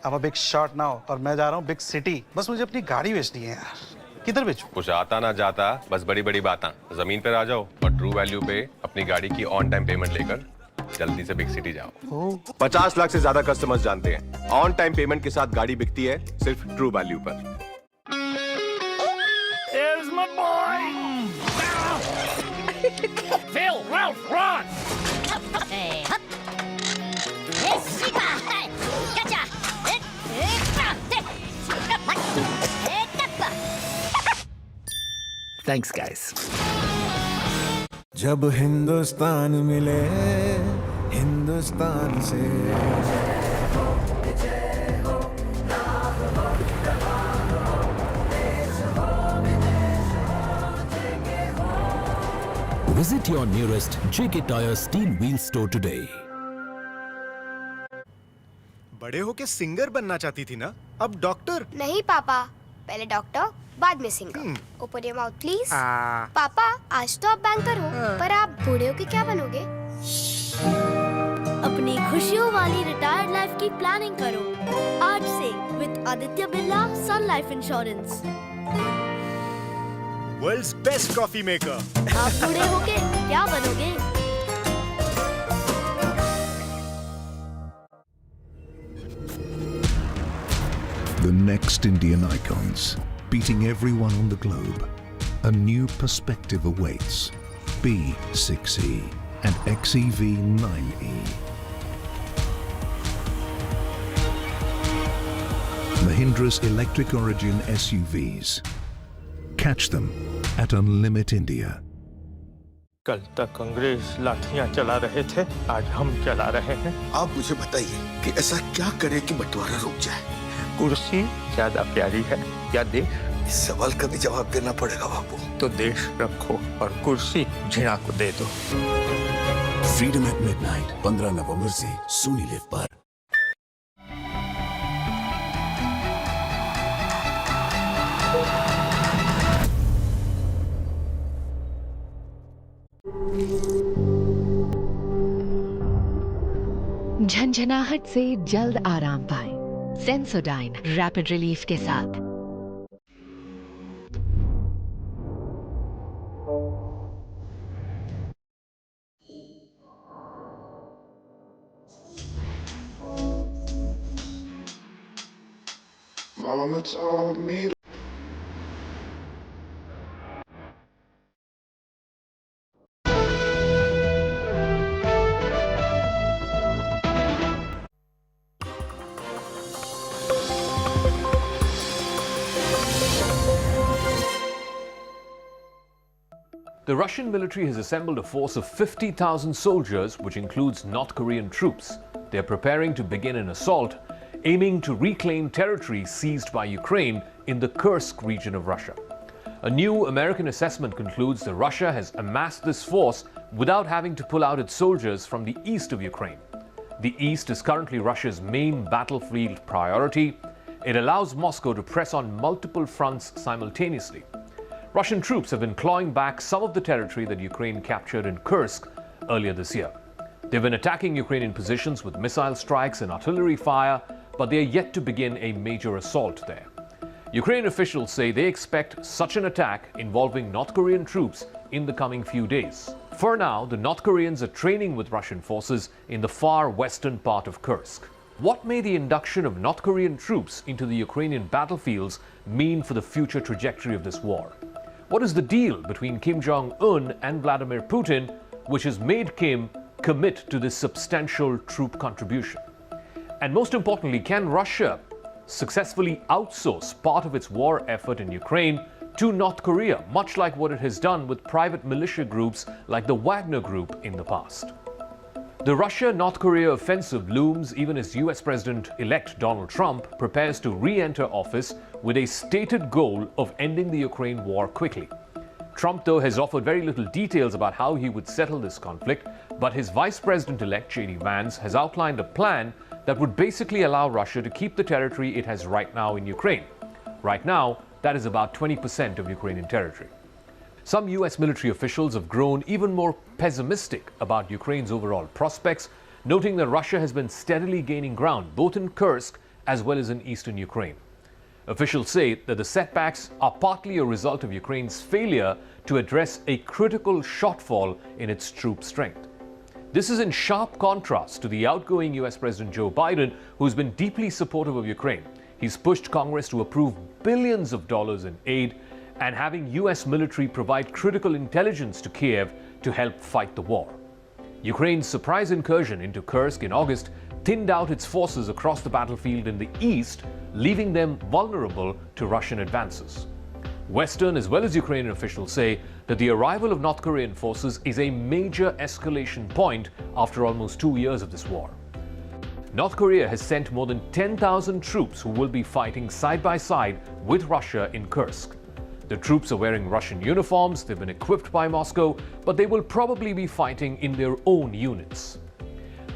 I'm a big shot now और मैं जा रहा हूँ big city. बस मुझे अपनी गाड़ी बेचनी है यार. किधर बेचूं? कुछ आता ना जाता बस बड़ी बड़ी बातें. जमीन पर आ जाओ और ट्रू वैल्यू पे अपनी गाड़ी की ऑन टाइम पेमेंट लेकर जल्दी से बिग सिटी जाओ. 50 लाख से ज्यादा कस्टमर्स जानते हैं ऑन टाइम पेमेंट के साथ गाड़ी बिकती है सिर्फ ट्रू वैल्यू पर. There's my boy. Phil, Ralph, run. Thanks, guys. जब हिंदुस्तान मिले हिंदुस्तान से Visit your nearest JK Tyre Steel Wheel store today. बड़े होके सिंगर बनना चाहती थी ना, अब डॉक्टर? नहीं पापा, पहले डॉक्टर बाद में singer. Open your mouth please. पापा आज तो आप बैंकर हो, पर आप बूढ़े होके क्या बनोगे? अपनी खुशियों वाली रिटायर्ड लाइफ की प्लानिंग करो आज से with Aditya Birla Sun Life Insurance. World's best coffee maker. आप बूढ़े होके क्या बनोगे? The next Indian icons, beating everyone on the globe. A new perspective awaits. B6E and XEV9E. Mahindra's electric origin SUVs. Catch them at Unlimit India. कल तक अंग्रेज लाठियां चला रहे थे, आज हम चला रहे हैं. आप मुझे बताइए कि ऐसा क्या करे कि बंटवारा रुक जाए? कुर्सी ज्यादा प्यारी है या देश? इस सवाल का भी जवाब देना पड़ेगा बाबू. तो देश रखो और कुर्सी झिना को दे दो. फ्रीडम एट मिडनाइट 15 नवंबर से सोनी लिव पर. झंझनाहट से जल्द आराम पाएं. सेंसोडाइन रैपिड रिलीफ के साथ. Mama told me. The Russian military has assembled a force of 50,000 soldiers, which includes North Korean troops. They are preparing to begin an assault, aiming to reclaim territory seized by Ukraine in the Kursk region of Russia. A new American assessment concludes that Russia has amassed this force without having to pull out its soldiers from the east of Ukraine. The east is currently Russia's main battlefield priority. It allows Moscow to press on multiple fronts simultaneously. Russian troops have been clawing back some of the territory that Ukraine captured in Kursk earlier this year. They've been attacking Ukrainian positions with missile strikes and artillery fire, but they are yet to begin a major assault there. Ukrainian officials say they expect such an attack involving North Korean troops in the coming few days. For now, the North Koreans are training with Russian forces in the far western part of Kursk. What may the induction of North Korean troops into the Ukrainian battlefields mean for the future trajectory of this war? What is the deal between Kim Jong-un and Vladimir Putin, which has made Kim commit to this substantial troop contribution? And most importantly, can Russia successfully outsource part of its war effort in Ukraine to North Korea, much like what it has done with private militia groups like the Wagner Group in the past? The Russia-North Korea offensive looms even as US President-elect Donald Trump prepares to re-enter office with a stated goal of ending the Ukraine war quickly. Trump, though, has offered very little details about how he would settle this conflict, but his Vice President-elect J.D. Vance has outlined a plan that would basically allow Russia to keep the territory it has right now in Ukraine. Right now, that is about 20% of Ukrainian territory. Some US military officials have grown even more pessimistic about Ukraine's overall prospects, noting that Russia has been steadily gaining ground both in Kursk as well as in eastern Ukraine. Officials say that the setbacks are partly a result of Ukraine's failure to address a critical shortfall in its troop strength. This is in sharp contrast to the outgoing US President Joe Biden, who's been deeply supportive of Ukraine. He's pushed Congress to approve billions of dollars in aid and having US military provide critical intelligence to Kiev to help fight the war. Ukraine's surprise incursion into Kursk in August thinned out its forces across the battlefield in the east, leaving them vulnerable to Russian advances. Western as well as Ukrainian officials say that the arrival of North Korean forces is a major escalation point after almost 2 years of this war. North Korea has sent more than 10,000 troops who will be fighting side by side with Russia in Kursk. The troops are wearing Russian uniforms, they've been equipped by Moscow, but they will probably be fighting in their own units.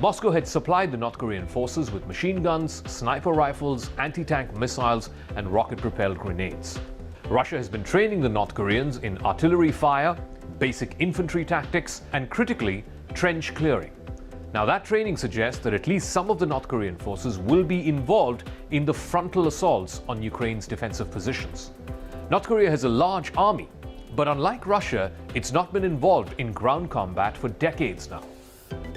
Moscow had supplied the North Korean forces with machine guns, sniper rifles, anti-tank missiles, and rocket-propelled grenades. Russia has been training the North Koreans in artillery fire, basic infantry tactics, and critically, trench clearing. Now, that training suggests that at least some of the North Korean forces will be involved in the frontal assaults on Ukraine's defensive positions. North Korea has a large army, but unlike Russia, it's not been involved in ground combat for decades now.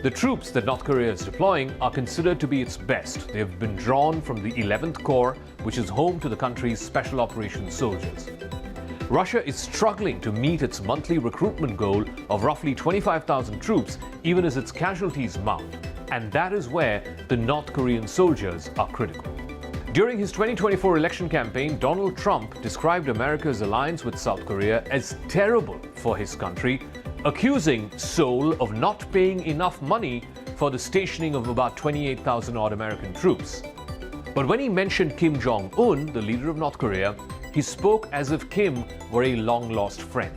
The troops that North Korea is deploying are considered to be its best. They have been drawn from the 11th Corps, which is home to the country's special operations soldiers. Russia is struggling to meet its monthly recruitment goal of roughly 25,000 troops, even as its casualties mount. And that is where the North Korean soldiers are critical. During his 2024 election campaign, Donald Trump described America's alliance with South Korea as terrible for his country, accusing Seoul of not paying enough money for the stationing of about 28,000 odd American troops. But when he mentioned Kim Jong-un, the leader of North Korea, he spoke as if Kim were a long-lost friend.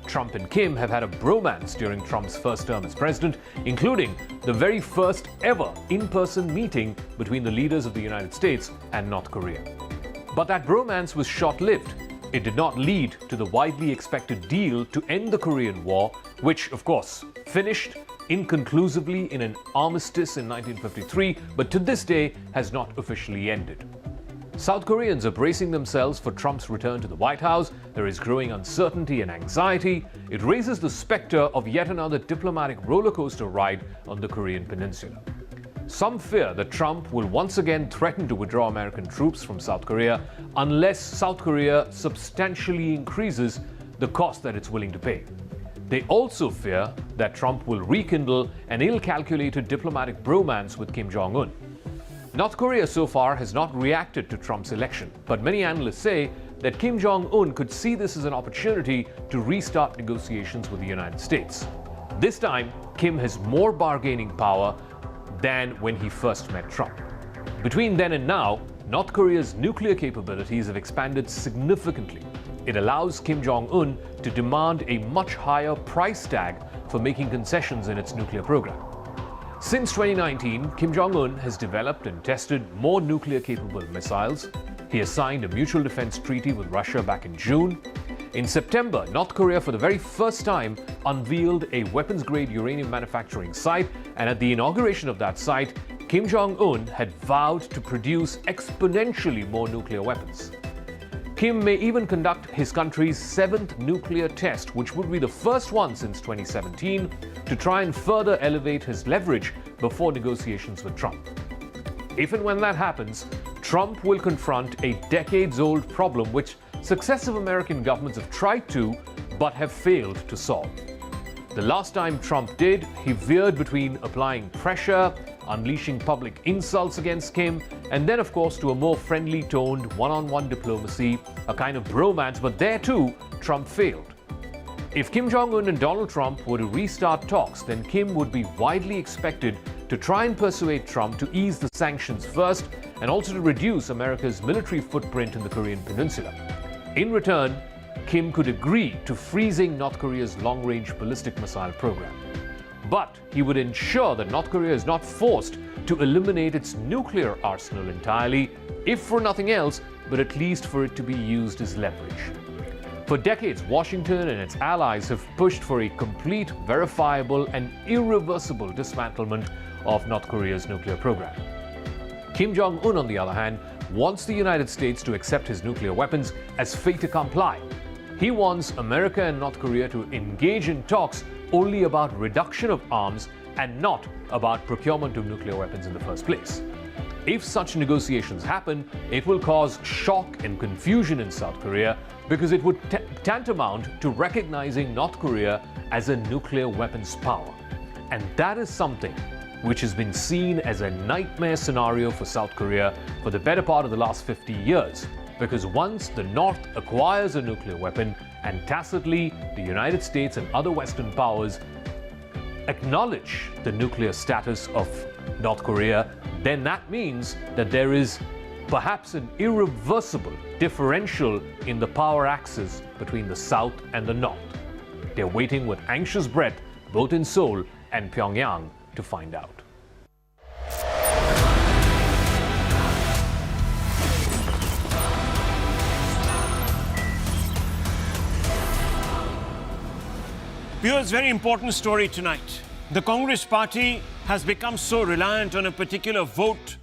Trump and Kim have had a bromance during Trump's first term as president, including the very first ever in-person meeting between the leaders of the United States and North Korea. But that bromance was short-lived. It did not lead to the widely expected deal to end the Korean War, which, of course, finished inconclusively in an armistice in 1953, but to this day has not officially ended. South Koreans are bracing themselves for Trump's return to the White House. There is growing uncertainty and anxiety. It raises the specter of yet another diplomatic rollercoaster ride on the Korean peninsula. Some fear that Trump will once again threaten to withdraw American troops from South Korea unless South Korea substantially increases the cost that it's willing to pay. They also fear that Trump will rekindle an ill-calculated diplomatic bromance with Kim Jong-un. North Korea so far has not reacted to Trump's election, but many analysts say that Kim Jong-un could see this as an opportunity to restart negotiations with the United States. This time, Kim has more bargaining power than when he first met Trump. Between then and now, North Korea's nuclear capabilities have expanded significantly. It allows Kim Jong-un to demand a much higher price tag for making concessions in its nuclear program. Since 2019, Kim Jong-un has developed and tested more nuclear-capable missiles. He has signed a mutual defense treaty with Russia back in June. In September, North Korea for the very first time unveiled a weapons-grade uranium manufacturing site, and at the inauguration of that site, Kim Jong-un had vowed to produce exponentially more nuclear weapons. Kim may even conduct his country's 7th nuclear test, which would be the first one since 2017, to try and further elevate his leverage before negotiations with Trump. If and when that happens, Trump will confront a decades-old problem which successive American governments have tried to, but have failed to solve. The last time Trump did, he veered between applying pressure, unleashing public insults against Kim, and then, of course, to a more friendly toned one-on-one diplomacy, a kind of bromance, but there too, Trump failed. If Kim Jong-un and Donald Trump were to restart talks, then Kim would be widely expected to try and persuade Trump to ease the sanctions first and also to reduce America's military footprint in the Korean Peninsula. In return, Kim could agree to freezing North Korea's long-range ballistic missile program. But he would ensure that North Korea is not forced to eliminate its nuclear arsenal entirely, if for nothing else, but at least for it to be used as leverage. For decades, Washington and its allies have pushed for a complete, verifiable, and irreversible dismantlement of North Korea's nuclear program. Kim Jong-un, on the other hand, wants the United States to accept his nuclear weapons as fait accompli. He wants America and North Korea to engage in talks only about reduction of arms and not about procurement of nuclear weapons in the first place. If such negotiations happen, it will cause shock and confusion in South Korea because it would tantamount to recognizing North Korea as a nuclear weapons power. And that is something which has been seen as a nightmare scenario for South Korea for the better part of the last 50 years. Because once the North acquires a nuclear weapon and tacitly the United States and other Western powers acknowledge the nuclear status of North Korea, then that means that there is perhaps an irreversible differential in the power axis between the South and the North. They're waiting with anxious breath, both in Seoul and Pyongyang, to find out. Viewers, very important story tonight. The Congress party has become so reliant on a particular vote